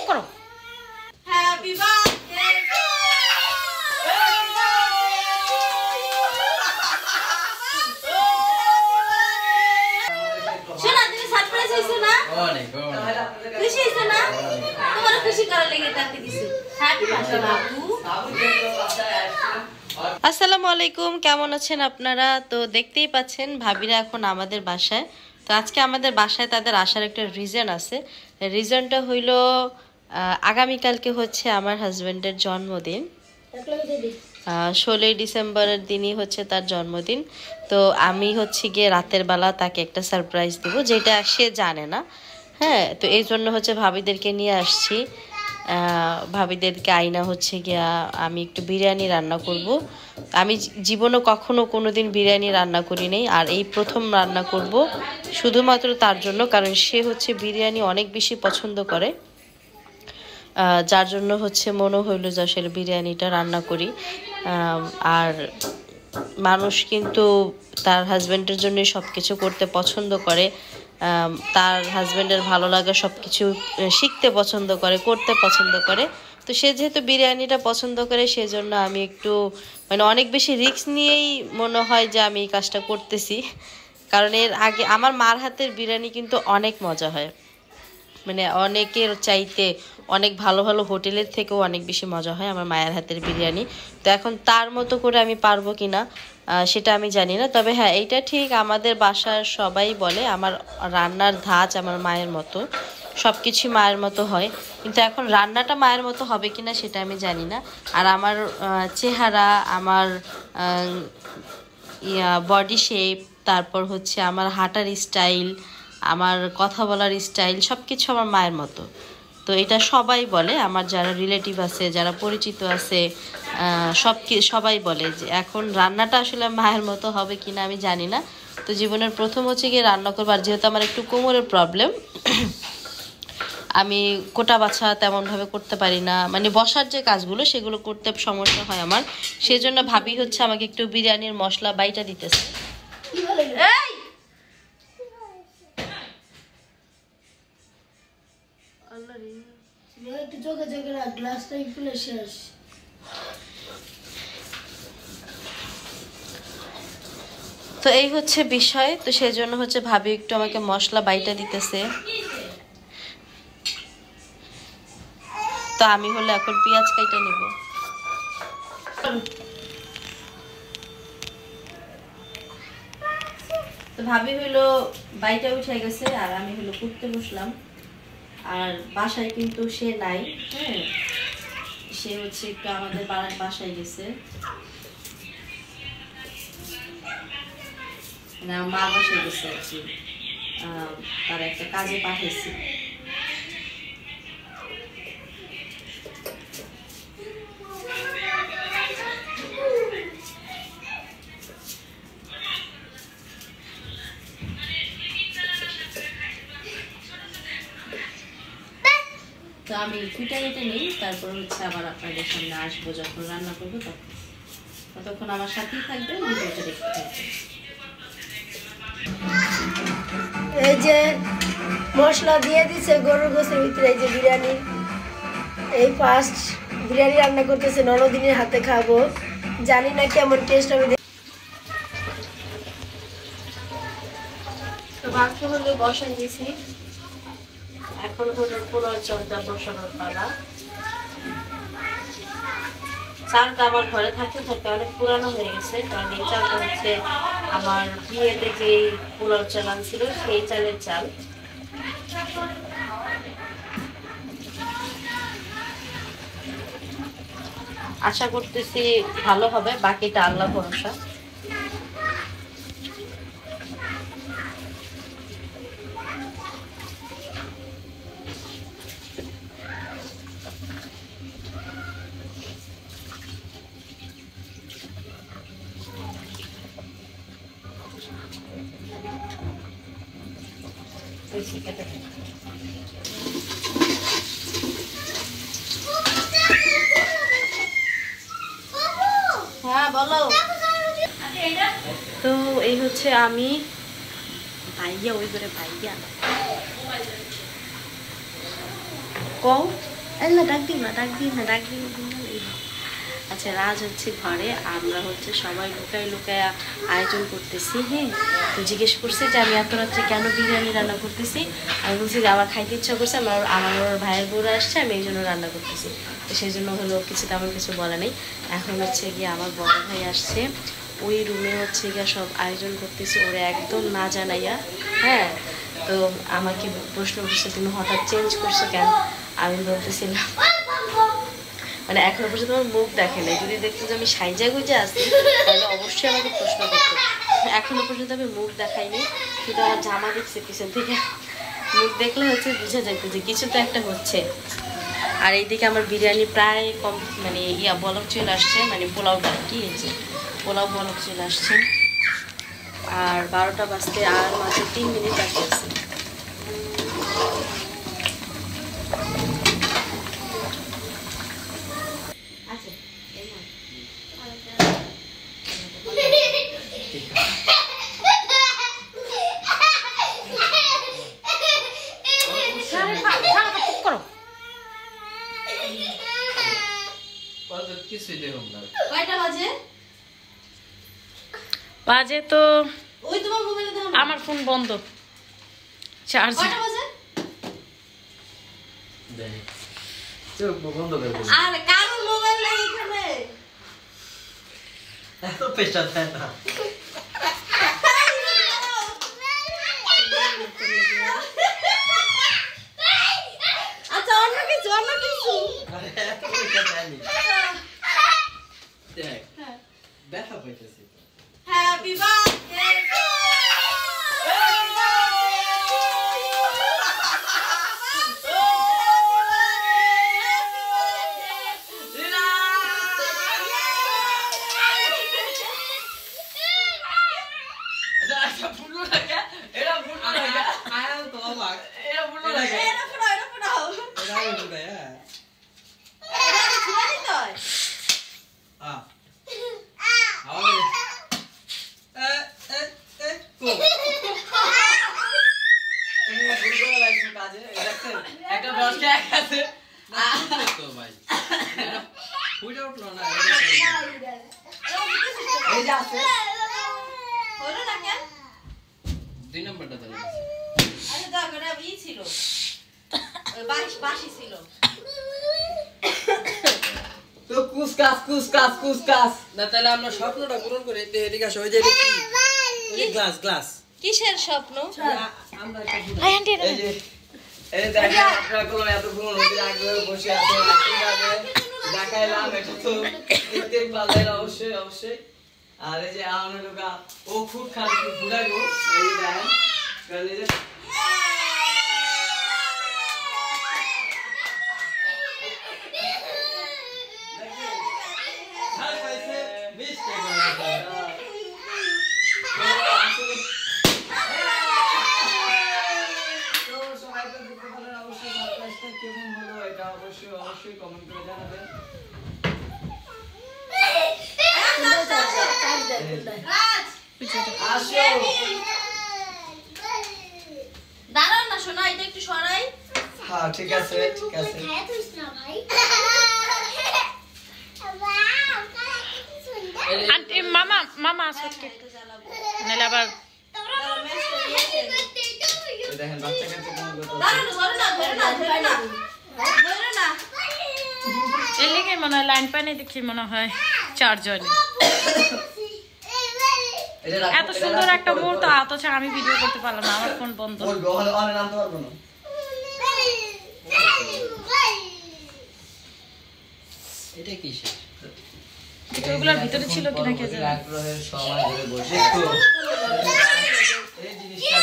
করো happy birthday শোনা তুমি সারপ্রাইজ হইছো না অনেক খুশি হইছো না তোমার খুশি করার লাগি তাতে কিছু হ্যাপি বার্থডে বাবু। আসসালামু আলাইকুম, কেমন আছেন আপনারা? তো দেখতেই পাচ্ছেন ভাবিরা এখন আমাদের বাসায়। তো আজকে আমাদের বাসায় তাদের আসার একটা রিজন আছে। রিজনটা হইল আগামীকালকে হচ্ছে আমার হাজব্যান্ডের জন্মদিন। 16 ডিসেম্বরের দিনই হচ্ছে তার জন্মদিন। তো আমি হচ্ছে গিয়ে রাতের বেলা তাকে একটা সারপ্রাইজ দেবো, যেটা সে জানে না। হ্যাঁ, তো এই জন্য হচ্ছে ভাবিদেরকে নিয়ে আসছি। ভাবিদেরকে আইনা হচ্ছে গিয়া আমি একটু বিরিয়ানি রান্না করব। আমি জীবনে কখনো কোনোদিন বিরিয়ানি রান্না করি নাই, আর এই প্রথম রান্না করব শুধুমাত্র তার জন্য, কারণ সে হচ্ছে বিরিয়ানি অনেক বেশি পছন্দ করে। যার জন্য হচ্ছে মনে হইলো যে আসলে বিরিয়ানিটা রান্না করি। আর মানুষ কিন্তু তার হাজব্যান্ডের জন্য সব কিছু করতে পছন্দ করে, তার হাজব্যান্ডের ভালো লাগা সব কিছু শিখতে পছন্দ করে, করতে পছন্দ করে। তো সে যেহেতু বিরিয়ানিটা পছন্দ করে, সেজন্য আমি একটু অনেক বেশি রিস্ক নিয়েই মনে হয় যে আমি এই কাজটা করতেছি। কারণ এর আগে আমার মার হাতের বিরিয়ানি কিন্তু অনেক মজা হয়, অনেকের চাইতে অনেক ভালো ভালো হোটেলের থেকেও অনেক বেশি মজা হয় আমার মায়ের হাতের বিরিয়ানি। তো এখন তার মতো করে আমি পারবো কি না সেটা আমি জানি না। তবে হ্যাঁ, এইটা ঠিক, আমাদের বাসার সবাই বলে আমার রান্নার ধাঁচ আমার মায়ের মতো, সব কিছুই মায়ের মতো হয়। কিন্তু এখন রান্নাটা মায়ের মতো হবে কি না সেটা আমি জানি না। আর আমার চেহারা, আমার বডি শেপ, তারপর হচ্ছে আমার হাঁটার স্টাইল, আমার কথা বলার স্টাইল, সব কিছু আমার মায়ের মতো। তো এটা সবাই বলে, আমার যারা রিলেটিভ আছে, যারা পরিচিত আছে, সবাই বলে যে এখন রান্নাটা আসলে মায়ের মতো হবে কিনা আমি জানি না। তো জীবনের প্রথম হচ্ছে গিয়ে রান্না করবো। আর যেহেতু আমার একটু কোমরের প্রবলেম, আমি কোটা বাছা তেমনভাবে করতে পারি না, বসার যে কাজগুলো সেগুলো করতে সমস্যা হয় আমার। সেজন্য ভাবি হচ্ছে আমাকে একটু বিরিয়ানির মশলা বাইটা দিতেছে। তো এই হচ্ছে বিষয়। তো সেই জন্য হচ্ছে ভাবি একটু আমাকে মশলা বাইটা দিতেছে। তো আমি হলে এখন পেঁয়াজ কাইটা নিব। তো ভাবি হইলো বাইটা উঠে গেছে, আর আমি হলো কুটতে বসলাম। আর বাসায় কিন্তু সে নাই। হ্যাঁ, সে হচ্ছে একটু আমাদের বাসায় গেছে, মা বাসায় গেছে আর কি। তার একটা কাজে পাঠাইছি। তো আমি কুইটা কেটে নিই, তারপর হচ্ছে আবার আপনাদের সামনে আসবো যখন রান্না করবো তখন। ততক্ষণ আমার সাথেই থাকবেন, ভিডিওটা দেখতে থাকবেন। এই যে মশলা দিয়ে দিছে গরুর গোশের ভিতরে, এই যে বিরিয়ানি, এই ফার্স্ট বিরিয়ানি রান্না করতেছে, ননদিনের হাতে খাবো, জানি না কেমন টেস্ট হবে। তো মাংস হলে বসাই দিয়েছি, এখন হলো পোলার চালটা বসানোর পালা। চালটা আমার ঘরে থাকতে থাকতে অনেক পুরানো হয়ে গেছে, কারণ এই চালটা হচ্ছে আমার বিয়েতে যে পোলার চাল আনছিল সেই চালের চাল। আশা করতেছি ভালো হবে, বাকিটা আল্লাহ ভরসা। হ্যাঁ বলো। তো এই হচ্ছে আমি, ভাইয়া ওই করে ভাইয়া কও না, ডাক দিই না, ডাক দিই না, ডাক দিই না। আচ্ছা, রাজ হচ্ছে ঘরে, আমরা হচ্ছে সবাই লুকায় লুকায় আয়োজন করতেছি। হ্যাঁ, তো জিজ্ঞেস করছে যে আমি এত রাত্রে কেন বিরিয়ানি রান্না করতেছি। আমি বলছি যে আমার খাইতে ইচ্ছা করছে, আমার ওর ভাইয়ের বউরা আসছে, আমি এই জন্য রান্না করতেছি। তো সেই জন্য হলো কিছু তেমন কিছু বলে নেই। এখন হচ্ছে গিয়ে আমার বড় ভাই আসছে, ওই রুমে হচ্ছে গিয়ে সব আয়োজন করতেছি, ওরা একদম না জানাইয়া। হ্যাঁ, তো আমাকে প্রশ্ন করছে তুমি হঠাৎ চেঞ্জ করছো কেন। আমি বলতেছিলাম মানে এখনো পর্যন্ত আমার মুখ দেখে নাই, যদি দেখতো যে আমি সাইজা গুজে আসি তাহলে অবশ্যই আমাকে প্রশ্ন করতো। এখনো পর্যন্ত আমি মুখ দেখাইনি, শুধু আমার জামা দেখছে পিছন থেকে। মুখ দেখলে হচ্ছে বুঝা যেত যে কিছু তো একটা হচ্ছে। আর এইদিকে আমার বিরিয়ানি প্রায় কম মানে বলক চলে আসছে, মানে পোলাওটা কি হয়েছে, পোলাও বলক চলে আসছে। আর 12টা বাজতে আর মাত্র 3 মিনিট বাকি আছে। বাজে তো আমার ফোন বন্ধ, চার্জ বন্ধ করে দিল। আর কারোর মোবাইল নাই এখানে, এত প্রেশার দেয় না। আচ্ছা অন্য কিছু আরে এত প্রেশার দেয়নি। দেখ ব্যথা পাইতেছি। হ্যাপি বার্থডে তাহলে আমরা স্বপ্নটা পূরণ করি। এদিকে আসো, ওই যে গ্লাস গ্লাস কিসের স্বপ্ন? আমরা এই যে এই দেখেন আপনারা কোন এতক্ষণ নদীর আগ্রহে বসে আছেন, কিভাবে দেখাইলাম এটা তো দেখতে ভালো অবশ্যই অবশ্যই। আর এই যে আমার লোকা ও খুব খারাপ ঘুরাইবো, এই দেখেন কারণ এই যে কেমন হলো এটা অবশ্যই অবশ্যই কমেন্ট করে জানাবেন। দাঁড়াও না শোনা, এটা একটু সরাই। হ্যাঁ ঠিক আছে ঠিক আছে। আন্টি মামা মামা আসো নালে আবার দেখেন বাচ্চা কাছে কোনো কথা এর লেগে মনে হয় লাইন পানি দেখি মনে হয় চারজন। এত সুন্দর একটা মুহূর্ত অথচ আমি ভিডিও করতে পারলাম না, আমার ফোন বন্ধ। এটা কিসের? এগুলোর ভিতরে ছিল কিনা কে জানে। আগ্রহের সময় ধরে বসে তো এই জিনিসটা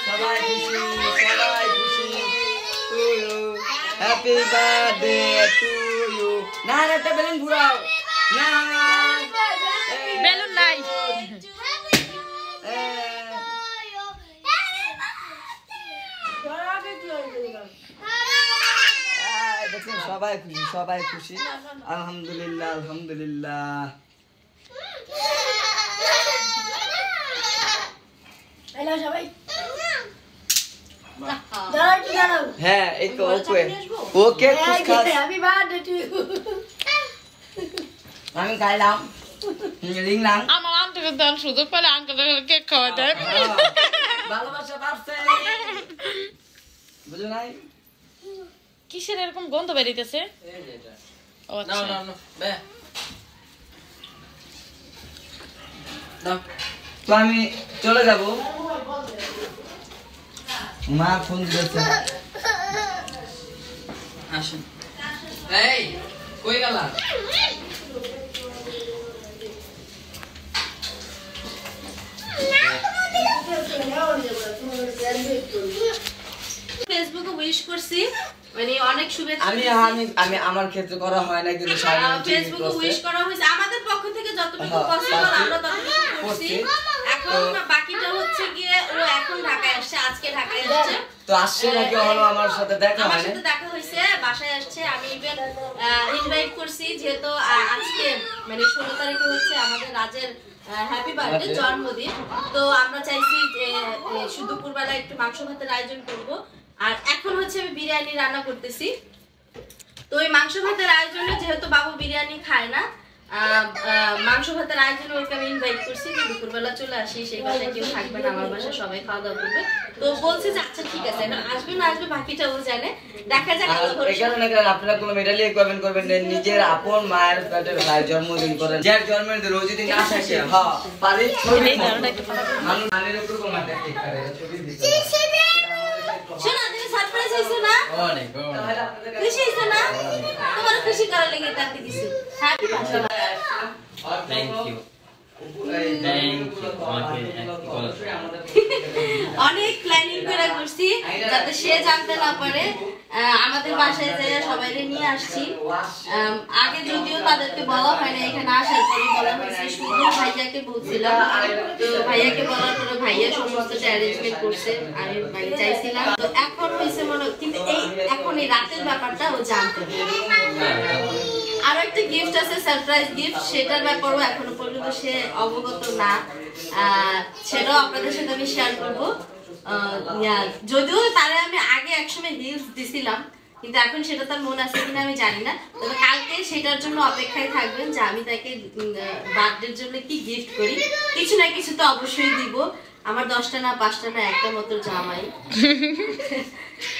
সবাই খুশি সবাই খুশি। Happy birthday to you. না একটা বেলুন ঘুরাও না, বেলুন নাই। সবাই খুশি সবাই খুশি, আলহামদুলিল্লাহ আলহামদুলিল্লাহ। হ্যাঁ এই তো okay okay happy birthday to you. আমি খাইলাম রিংলাম আমার আঙ্কেলের দান সুযোগ পেলে আঙ্কেলের কেক খাওয়া যায়। ভালোবাসা বাড়ছে বুঝো নাই কিসের এরকম গন্ধ বেরিতেছে? এই যে এটা ও আচ্ছা। না বে দাও তো আমি চলে যাব মা ফোন দিয়েছে আসুন এই কই গেলা ফেসবুকে উইশ করছি, মানে অনেক শুভেচ্ছা। আমি আমি আমি আমার ক্ষেত্রে করা হয় না কিন্তু ফেসবুকে উইশ করা হয়েছে আমাদের পক্ষ থেকে যতটুকু পসিবল আমরা ততটুকু করছি। এখন বাকিটা হচ্ছে গিয়ে ও এখন ঢাকায় আসছে, আজকে ঢাকায় আসছে। তো আসছে নাকি হলো আমার সাথে দেখা আমার হয় সাথে দেখা হয়েছে, বাসায় আসছে। আমি ইভেন ইনভাইট করছি যেহেতু আজকে মানে 16 তারিখে হচ্ছে আমাদের রাজের হ্যাপি বার্থডে জন্মদিন। তো আমরা চাইছি যে শুধু দুপুরবেলা একটু মাংস ভাতের আয়োজন করব। আর এখন হচ্ছে আমি বিরিয়ানি রান্না করতেছি। তো এই মাংস ভাতের আয়োজনে যেহেতু বাবু বিরিয়ানি খায় না, মাংস ভাতের আয়োজনে ওকে আমি ইনভাইট করছি যে দুপুরবেলা চলে আসি, সেই বাসায় কেউ থাকবে না, আমার বাসায় সবাই খাওয়া দাওয়া করবে। তো বলছি যে আচ্ছা ঠিক আছে, এখন আসবে না আসবে বাকিটা ও জানে, দেখা যাক। এখানে আপনারা কোনো মেডালি কমেন্ট করবেন না, নিজের আপন মায়ের পেটের ভাই জন্মদিন করেন, যার জন্মদিন রোজ দিন না থাকে হ্যাঁ পারি ছবি মানুষ নানের উপর কোমা ঠিক করে ছবি দিতে শোনা তুমি সারপ্রাইজ হইছো না? অনেক খুশি হইছো না? তোমার খুশি করার লাগি তাতে কিছু হ্যাপি বার্থডে। থ্যাংক ইউ অনেক প্ল্যানিং করে করছি যাতে সে জানতে না পারে। আমাদের বাসায় যে সবাই নিয়ে আসছি, আগে যদিও তাদেরকে বলা হয় না, এখানে আসার পরে বলা হয়েছে। শুধু ভাইয়াকে বলছিলাম, তো ভাইয়াকে বলার পরে ভাইয়া সমস্ত অ্যারেঞ্জমেন্ট করছে, আমি মানে চাইছিলাম। তো এখন হয়েছে মনে, কিন্তু এখন এই রাতের ব্যাপারটা ও জানতে না। আরো একটা গিফট আছে, সারপ্রাইজ গিফট, সেটার ব্যাপারেও এখনো পর্যন্ত সে অবগত না। সেটাও আপনাদের সাথে আমি শেয়ার করবো। যদিও তারে আমি আগে একসময় হিলস দিছিলাম, কিন্তু এখন সেটা তার মনে আছে কিনা আমি জানি না। তবে কালকে সেটার জন্য অপেক্ষায় থাকবেন যে আমি তাকে বার্থডের জন্য কি গিফট করি। কিছু না কিছু তো অবশ্যই দিব। আমার 10টা না 5টা না একটা মতো জামাই,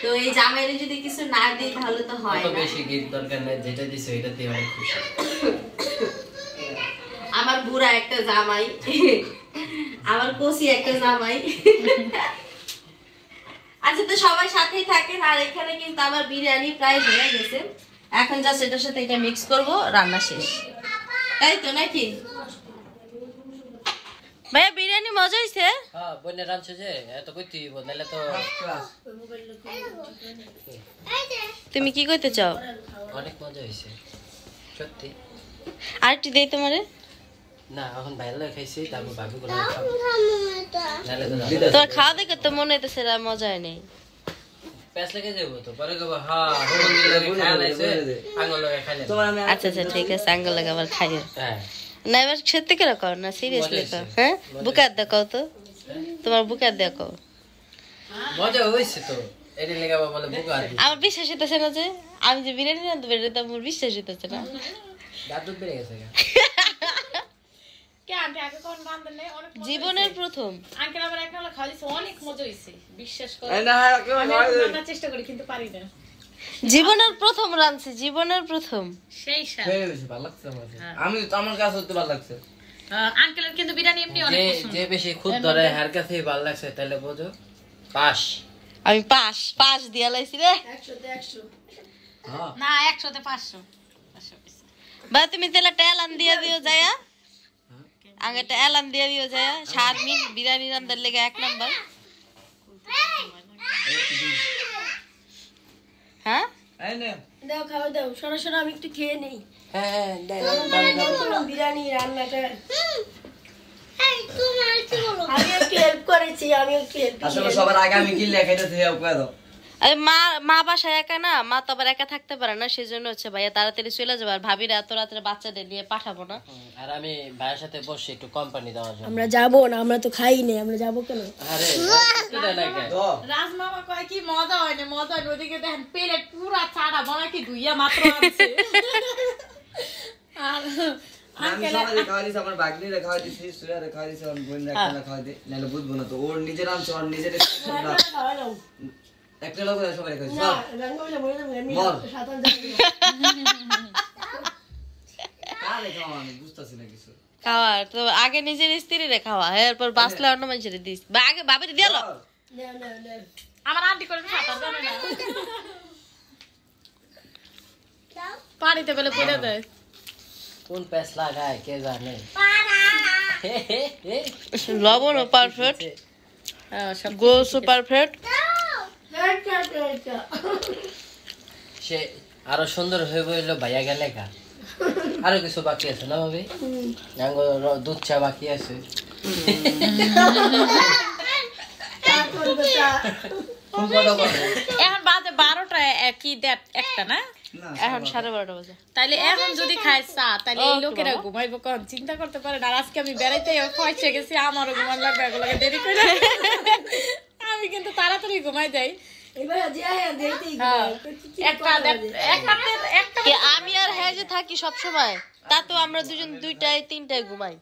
তো এই জামাইরে যদি কিছু না দিই তাহলে তো হয় না। বেশি গিফট দরকার নাই, যেটা দিছো এটাতে অনেক খুশি। আমার বুড়া একটা জামাই, আমার কোসি একটা জামাই। আচ্ছা, তো সবাই সাথেই থাকেন। আর এখানে কিন্তু আমার বিরিয়ানি প্রায় হয়ে গেছে, এখন জাস্ট এটার সাথে এটা মিক্স করব, রান্না শেষ। তাই তো নাকি ভাইয়া? বিরিয়ানি মজা হইছে? হ্যাঁ বন্যা রাঁধছে যে এত কইতে বললে তো তুমি কি কইতে চাও? অনেক মজা হয়েছে সত্যি। আরেকটু দেই তোমারে। না এখন বাইরে খাইছি, তারপর ভাবি করে খাবো। তোমার খাওয়া দেখে তো মনে হইতেছে মজা হয় নাই। প্যাস লেগে যাবো তো পরে কব হ্যাঁ হলুদ দিয়ে লাগে খায় নাইছে আঙ্গুল লাগে খাইলে। আচ্ছা আচ্ছা ঠিক আছে, আঙ্গুল লাগে আবার খাইও হ্যাঁ না। এবার সত্যি করে কও না, সিরিয়াসলি কও। হ্যাঁ বুকার দেখাও তো, তোমার বুকার দেখাও। মজা হয়েছে তো, এটি লেগে বলে বুকা দি। আমার বিশ্বাস হইতেছে না যে আমি যে বিরিয়ানি রাঁধতে পারি, এটা আমার বিশ্বাস হইতেছে না। দাঁত বেড়ে গেছে জীবনের প্রথম জীবনের প্রথম রাঁধছি, জীবনের প্রথম। আমি আমার কাছে তো ভালো লাগছে। আঙ্কেলের কিন্তু বিরিয়ানি এমনি অনেক পছন্দ। যে বেশি খুদ ধরে হার কাছেই ভালো লাগছে, তাহলে বোঝো পাস। আমি পাস দিয়া লাইছি রে। 100-তে 100 না 100-তে 500 বা তুমি তাহলে একটা এলান দিয়ে দিও যায়া, আগে একটা এলান দিয়ে দিও যায়া। শারমিন বিরিয়ানি রান্নার লেগে 1 নাম্বার। হ্যাঁ দাও, খাওয়া দাও, সরাসরি আমি একটু খেয়ে নেই। হ্যাঁ বিরিয়ানি রান্নাটা আমি একটু হেল্প করেছি, আমি একটু হেল্প আসলে সবার আগে আমি কি লেখাইতেছি হেল্প করে দাও। আরে মা বাসায় একা না, মা তো আবার একা থাকতে পারে না, সেজন্য হচ্ছে ভাইয়া তাড়াতাড়ি চলে যাবে। আর ভাবিরা এত রাত্রে বাচ্চাদের নিয়ে পাঠাবো না। আর আমি ভাইয়ের সাথে বসে একটু কোম্পানি দেওয়ার জন্য। আমরা যাবো না, আমরা তো খাই নেই, আমরা যাবো কেন? আরে এটা নাকি তো রাজমামা কয় কি মজা হয় না ওদিকে দেখেন প্লেট পুরা ছাড়া মনে কি ধুইয়া মাত্র আনছে আর আমি সবাই খাওয়া দিছি আমার বাগনিরে খাওয়া দিছি সুরারে খাওয়া দিছি আমার বোন রাখা খাওয়া দি নালে বুঝবো না তো ওর নিজের নাম ওর নিজের একটা লোক সবাই খাইছে মর কালে খাওয়া আমি বুঝতাছি না কিছু খাওয়া তো আগে নিজের স্ত্রীরে খাওয়া এরপর বাসলে অন্য মানুষের দিস বা আগে বাবির দিয়ে লো আমার আন্টি করে সাঁতার জানে না পানিতে বেলে পড়ে দেয় কোন প্যাস লাগায় কে জানে লবণ পারফেক্ট গোসও পারফেক্ট সে আরো সুন্দর হয়ে বলল ভাইয়া গেলে গা আরো কিছু বাকি আছে না ভাবি দুধ চা বাকি আছে এখন বাজে 12টা কি দেখ একটা না এখন 12:30 বাজে তাইলে এখন যদি খায় চা তাইলে এই লোকেরা ঘুমাইবো কখন চিন্তা করতে পারে না আজকে আমি বেড়াইতে পয়সা গেছি আমারও ঘুমান লাগবে এগুলোকে দেরি করে আমি কিন্তু তাড়াতাড়ি ঘুমাই যাই আমি আর হ্যাঁ যে থাকি সব সময় তা তো আমরা দুজন 2টায় 3টায় ঘুমাই